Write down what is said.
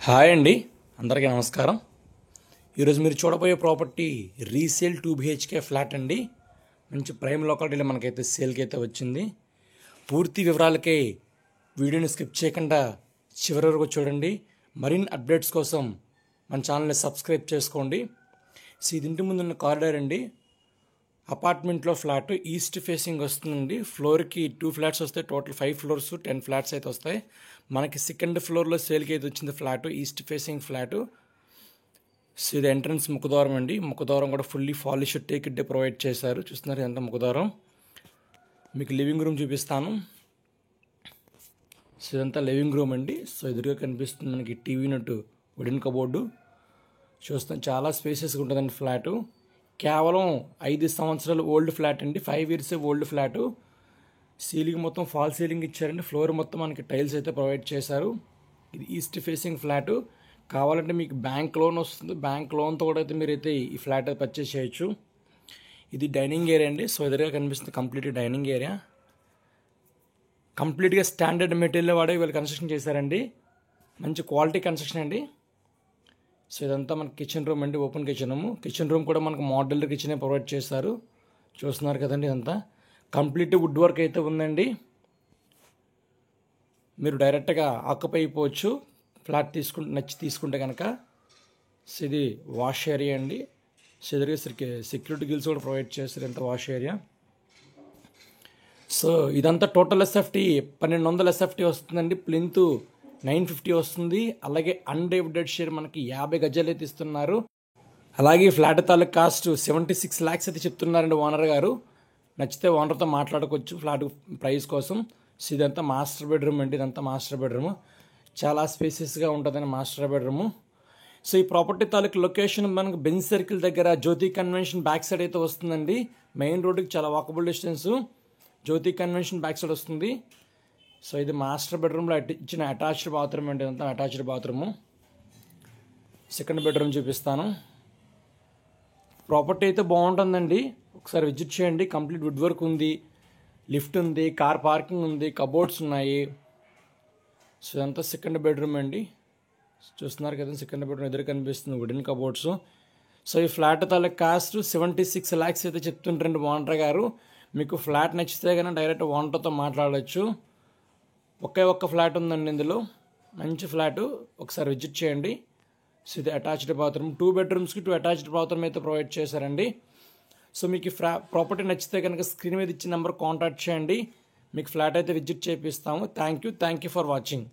Hi అండి, అందరికీ నమస్కారం. ఈరోజు మీరు చూడబోయే ప్రాపర్టీ రీసేల్ 2 BHK ఫ్లాట్ అండి. మంచి ప్రైమ్ లొకాలిటీలో మనకైతే సేల్కి అయితే వచ్చింది. పూర్తి వివరాలకే వీడియోని స్కిప్ చేయకుండా చివరి వరకు చూడండి. మరిన్ని అప్డేట్స్ కోసం మన ఛానల్ని సబ్స్క్రైబ్ చేసుకోండి. సో ఇది ఇంటి ముందున్న కారిడార్ అండి. అపార్ట్మెంట్లో ఫ్లాట్ ఈస్ట్ ఫేసింగ్ వస్తుందండి. ఫ్లోర్కి 2 ఫ్లాట్స్ వస్తాయి. టోటల్ 5 ఫ్లోర్స్ 10 ఫ్లాట్స్ అయితే వస్తాయి. మనకి సెకండ్ ఫ్లోర్లో సేల్కి అయితే వచ్చింది flat, east facing flat. So ఇది ఎంట్రన్స్ ముఖద్వారం అండి. ముఖద్వారం కూడా ఫుల్లీ పాలిష్ టేక్ ప్రొవైడ్ చేశారు. చూస్తున్నారు ఎంత ముఖద్వారం. మీకు లివింగ్ రూమ్ చూపిస్తాను. సో ఇదంతా లివింగ్ రూమ్ అండి. సో ఎదురుగా కనిపిస్తుంది మనకి టీవీ నట్టు వుడెన్ కబోర్డు. చూస్తాం చాలా స్పేసెస్గా ఉంటుందండి ఫ్లాటు. కేవలం 5 సంవత్సరాలు ఓల్డ్ ఫ్లాట్ అండి. 5 ఇయర్స్ ఓల్డ్ ఫ్లాటు. సీలింగ్ మొత్తం ఫాల్ సీలింగ్ ఇచ్చారండి. ఫ్లోర్ మొత్తం మనకి టైల్స్ అయితే ప్రొవైడ్ చేశారు. ఇది ఈస్ట్ ఫేసింగ్ ఫ్లాటు. కావాలంటే మీకు బ్యాంక్ లోన్ వస్తుంది. బ్యాంక్ లోన్తో కూడా అయితే మీరైతే ఈ ఫ్లాట్ అయితే పర్చేస్ చేయొచ్చు. ఇది డైనింగ్ ఏరియా అండి. సో ఎదురుగా కనిపిస్తుంది కంప్లీట్ డైనింగ్ ఏరియా. కంప్లీట్గా స్టాండర్డ్ మెటీరియల్ వాడే వీళ్ళు కన్స్ట్రక్షన్ చేశారండి. మంచి క్వాలిటీ కన్స్ట్రక్షన్ అండి. సో ఇదంతా మనకి కిచెన్ రూమ్ అండి, open kitchen room. Kitchen room కూడా మనకు మోడల్ కిచెనే ప్రొవైడ్ చేస్తారు. చూస్తున్నారు కదండి, ఇదంతా కంప్లీట్ వుడ్ వర్క్ అయితే ఉందండి. మీరు డైరెక్ట్గా ఆక్యుపై అయిపోవచ్చు ఫ్లాట్ నచ్చి తీసుకుంటే కనుక. సో ఇది వాష్ ఏరియా అండి. సో ఎదురుగా సెక్యూరిటీ గిల్స్ కూడా ప్రొవైడ్ చేస్తారు. ఎంత వాష్ ఏరియా. సో ఇదంతా టోటల్ ఎస్ఎఫ్టీ 1200 ఎస్ఎఫ్టీ వస్తుందండి. ప్లింత్ 950 వస్తుంది. అలాగే అన్డివైడెడ్ షేర్ మనకి 50 గజాలు అయితే ఇస్తున్నారు. అలాగే ఫ్లాట్ తాలూకు కాస్ట్ 76 lakhs అయితే చెప్తున్నారండి ఓనర్ గారు. నచ్చితే ఓనర్తో మాట్లాడుకోవచ్చు ఫ్లాట్ ప్రైస్ కోసం. సో ఇదంతా మాస్టర్ బెడ్రూమ్ అండి. ఇదంతా మాస్టర్ బెడ్రూమ్. చాలా స్పేసెస్గా ఉంటుందండి మాస్టర్ బెడ్రూమ్. సో ఈ ప్రాపర్టీ తాలూకు లొకేషన్ మనకు బెంజ్ సర్కిల్ దగ్గర జ్యోతి కన్వెన్షన్ బ్యాక్ సైడ్ అయితే వస్తుందండి. మెయిన్ రోడ్డుకి చాలా వాకబుల్ డిస్టెన్స్. జ్యోతి కన్వెన్షన్ బ్యాక్ సైడ్ వస్తుంది. సో ఇది మాస్టర్ బెడ్రూమ్లో ఇచ్చిన అటాచ్డ్ బాత్రూమ్ అండి. ఇదంతా అటాచ్డ్ బాత్రూము. సెకండ్ బెడ్రూమ్ చూపిస్తాను. ప్రాపర్టీ అయితే బాగుంటుందండి. ఒకసారి విజిట్ చేయండి. కంప్లీట్ వుడ్ వర్క్ ఉంది, లిఫ్ట్ ఉంది, కార్ పార్కింగ్ ఉంది, కబోర్డ్స్ ఉన్నాయి. సో ఇదంతా సెకండ్ బెడ్రూమ్ అండి. చూస్తున్నారు కదా, సెకండ్ బెడ్రూమ్ ఎదురు కనిపిస్తుంది వుడెన్ కబోర్డ్స్. సో ఈ ఫ్లాట్ తాలూకు కాస్ట్ 76 lakhs అయితే చెప్తుంటారండి ఓనర్ గారు. మీకు ఫ్లాట్ నచ్చితే కనుక డైరెక్ట్ ఓనర్తో మాట్లాడవచ్చు. ఒక్క ఫ్లాట్ ఉందండి ఇందులో, మంచి ఫ్లాటు. ఒకసారి విజిట్ చేయండి. సో ఇది అటాచ్డ్ బాత్రూమ్. 2 bedrooms-కి 2 అటాచ్డ్ బాత్రూమ్ అయితే ప్రొవైడ్ చేశారండి. సో మీకు ప్రాపర్టీ నచ్చితే కనుక స్క్రీన్ మీద ఇచ్చిన నెంబర్ కాంటాక్ట్ చేయండి. మీకు ఫ్లాట్ అయితే విజిట్ చేపిస్తాము. Thank you for watching.